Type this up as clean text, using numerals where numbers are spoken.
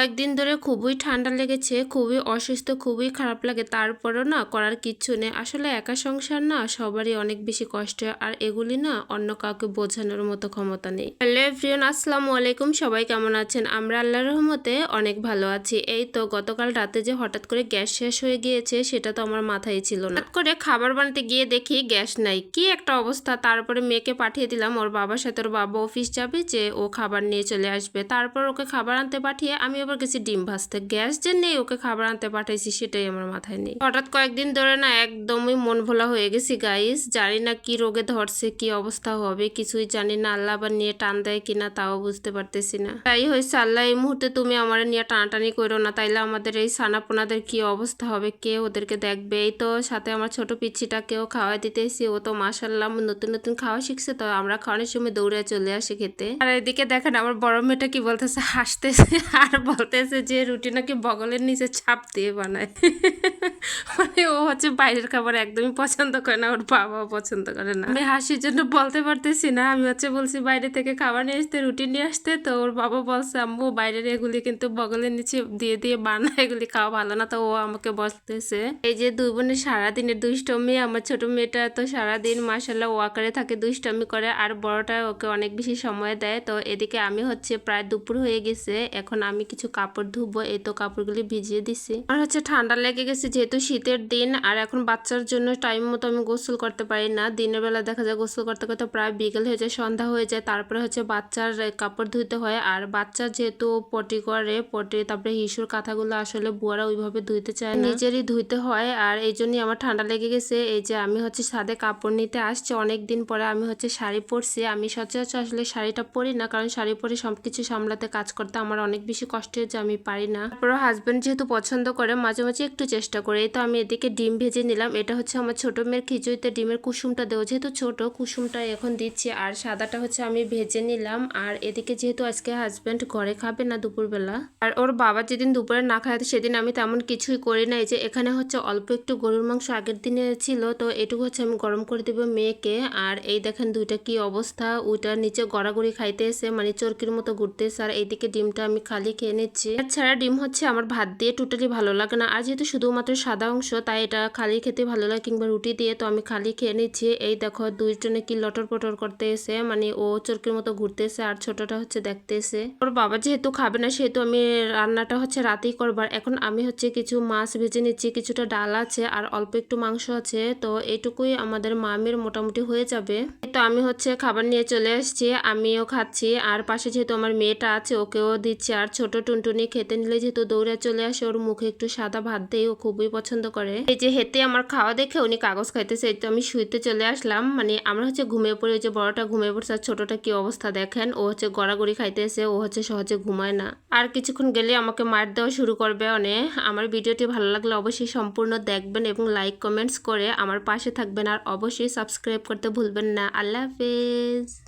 কয়েকদিন ধরে খুবই ঠান্ডা লেগেছে, খুবই অসুস্থ, খুবই খারাপ লাগে। তারপরও না করার কিচ্ছু নেই। আসলে একা সংসার না সবারই অনেক বেশি কষ্ট, আর এগুলি না অন্য কাউকে বোঝানোর মতো ক্ষমতা নেই। হ্যালো এভরিওয়ান, আসসালামু আলাইকুম। সবাই কেমন আছেন? আমরা আল্লাহর রহমতে অনেক ভালো আছি। এই তো গতকাল রাতে যে হঠাৎ করে গ্যাস শেষ হয়ে গিয়েছে সেটা তো আমার মাথায় ছিল না। হঠাৎ করে খাবার বানাতে গিয়ে দেখি গ্যাস নাই, কি একটা অবস্থা। তারপরে মেয়েকে পাঠিয়ে দিলাম ওর বাবার সাথে, ওর বাবা অফিস যাবে, যে ও খাবার নিয়ে চলে আসবে। তারপর ওকে খাবার আনতে পাঠিয়ে আমি আবার গেছি ডিম ভাজতে। গ্যাস যে নেই, ওকে খাবার আনতে পাঠাইছি সেটাই আমার মাথায় নেই। হঠাৎ কয়েকদিন ধরে না একদমই মন ভোলা হয়ে গেছি গাইস। জানি না কি রোগে ধরছে, কি অবস্থা হবে কিছুই জানি না। আল্লাহ আবার নিয়ে টান দেয় কিনা তাও বুঝতে পারতেছি না। তাই হয়েছে, আল্লাহ এই মুহূর্তে তুমি আমার নিয়ে টানাটানি করো না, তাইলে আমাদের এই সানাপোনাদের কি অবস্থা হবে, কে ওদেরকে দেখবে। এই তো সাথে আমার ছোট পিচ্ছিটাকেও খাওয়াই দিতেছি। ও তো মাশাআল্লাহ নতুন নতুন খাওয়া শিখছে, তো আমরা খাওয়ানোর সময় দৌড়ে চলে আসে খেতে। আর এদিকে দেখেন আমার বড় মেয়েটা কি বলতেছে, হাসতেছে আর বলতেছে যে রুটি নাকি বগলের নিচে ছাপ দিয়ে বানায়। মানে ও হচ্ছে বাইরের খাবার একদমই পছন্দ করে না, ওর বাবাও পছন্দ করে না। আমি হাসির জন্য বলতে পারতেছি না। আমি হচ্ছে বলছি বাইরে থেকে খাবার নিয়ে আসতে, রুটি নিয়ে আসতে, তো ওর বাবা বলছে আম্মু বাইরের এগুলি কিন্তু বগলের নিচে দিয়ে দিয়ে বানায়, এগুলি খাওয়া ভালো না। তো ও আমাকে বলতেছে। এই যে দুই বোনের সারাদিনের দুষ্টমি। আমার ছোট মেয়েটা তো সারাদিন মাশাআল্লাহ ওয়াকারে থাকে, দুষ্টমি করে, আর বড়টা ওকে অনেক বেশি সময় দেয়। তো এদিকে আমি হচ্ছে প্রায় দুপুর হয়ে গেছে, এখন আমি কিছু কাপড় ধুবো। এই তো কাপড়গুলি ভিজিয়ে দিছি। আর হচ্ছে ঠান্ডা লেগে গেছে যেহেতু শীতের দিন, আর এখন বাচ্চার জন্য টাইম মতো আমি গোসল করতে পারি না। দিনের বেলা দেখা যায় গোসল করতে করতে প্রায় বিকেল হয়ে যায়, সন্ধ্যা হয়ে যায়। তারপরে হচ্ছে বাচ্চার কাপড় ধুইতে হয়, আর বাচ্চা যেহেতু পটি করে, পটি তারপরে হিসুর কাঁথাগুলো আসলে বুয়ারা ওইভাবে ধুইতে চায় না, নিজেরই ধুইতে হয়। আর এই জন্যই আমার ঠান্ডা লেগে গেছে। এই যে আমি হচ্ছে ছাদে কাপড় নিতে আসছি অনেক দিন পরে। আমি হচ্ছে শাড়ি পরছি। আমি সচরাচর আসলে শাড়িটা পরি না, কারণ শাড়ি পরে সবকিছু সামলাতে কাজ করতে আমার অনেক বেশি কষ্ট হয়ে যায়, আমি পারি না। তারপরে হাজবেন্ড যেহেতু পছন্দ করে মাঝে মাঝে একটু চেষ্টা করে। এই তো আমি এদিকে ডিম ভেজে নিলাম। এটা হচ্ছে আমার ছোট মেয়ের খিচুড়িতে ডিমের কুসুমটা দেবো, যেহেতু ছোট কুসুমটা এখন দিচ্ছি, আর সাদাটা হচ্ছে আমি ভেজে নিলাম। আর এদিকে যেহেতু আজকে হাজবেন্ড ঘরে খাবে না দুপুরবেলা, আর ওর বাবা যেদিন দুপুরে না খায় সেদিন আমি তেমন কিছুই করি না। এই যে এখানে হচ্ছে অল্প একটু গরুর মাংস আগের দিনে ছিল, তো এটুকু হচ্ছে আমি গরম করে দেবো মেয়েকে। আর এই দেখেন দুইটা কি অবস্থা, ওইটার নিচে গড়াগড়ি খাইতে এসে মানে চরকির মতো ঘুরতেছে, আর এইদিকে ডিমটা আমি খালি খেয়ে নিচ্ছি। এছাড়া ডিম হচ্ছে আমার ভাত দিয়ে টোটালি ভালো লাগে না, আর যেহেতু শুধুমাত্র সাদা অংশ তাই এটা খালি খেতে ভালো লাগে, কিংবা রুটি দিয়ে, তো আমি খালি খেয়ে নিচ্ছি। এই দেখো দুইজনে কি লটর পটর করতে এসে, মানে ও চরকির মতো ঘুরতেছে আর ছোটটা হচ্ছে দেখতেছে। ওর বাবা যেহেতু খাবে না সেহেতু আমি রান্নাটা হচ্ছে রাতেই করবার। এখন আমি হচ্ছে কিছু মাছ ভেজে নিচ্ছি, কিছুটা ডাল আছে আর অল্প একটু মাংস আছে, তো এইটুকুই আমাদের মামের মোটামুটি হয়ে যাবে। তো আমি হচ্ছে খাবার নিয়ে চলে আসছি, আমিও খাচ্ছি, আর পাশে যেহেতু আমার মেয়েটা আছে ওকেও দিচ্ছি। আর ছোট টুনটুনি খেতে নিলে যেহেতু দৌড়ে চলে আসে, ওর মুখে একটু সাদা ভাত দেয়, ও খুবই পছন্দ করে। এই যে হেতে আমার খাওয়া দেখে উনি কাগজ খাইতেছে। এই তো আমি শুইতে চলে আসলাম, মানে আমরা হচ্ছে ঘুমিয়ে পড়ি। ওই যে বড়টা ঘুমিয়ে পড়ছে, আর ছোটটা কি অবস্থা দেখেন, ও হচ্ছে গড়াগড়ি খাইতেছে, ও হচ্ছে সহজে ঘুমায় না। আর কিছুক্ষণ গেলে আমাকে মার দেওয়া শুরু করবে অনেক। আমার ভিডিওটি ভালো লাগলে অবশ্যই সম্পূর্ণ দেখবেন এবং লাইক কমেন্টস করে আমার পাশে থাকবেন, আর অবশ্যই সাবস্ক্রাইব করতে ভুলবেন না। আল্লাহ হাফেজ।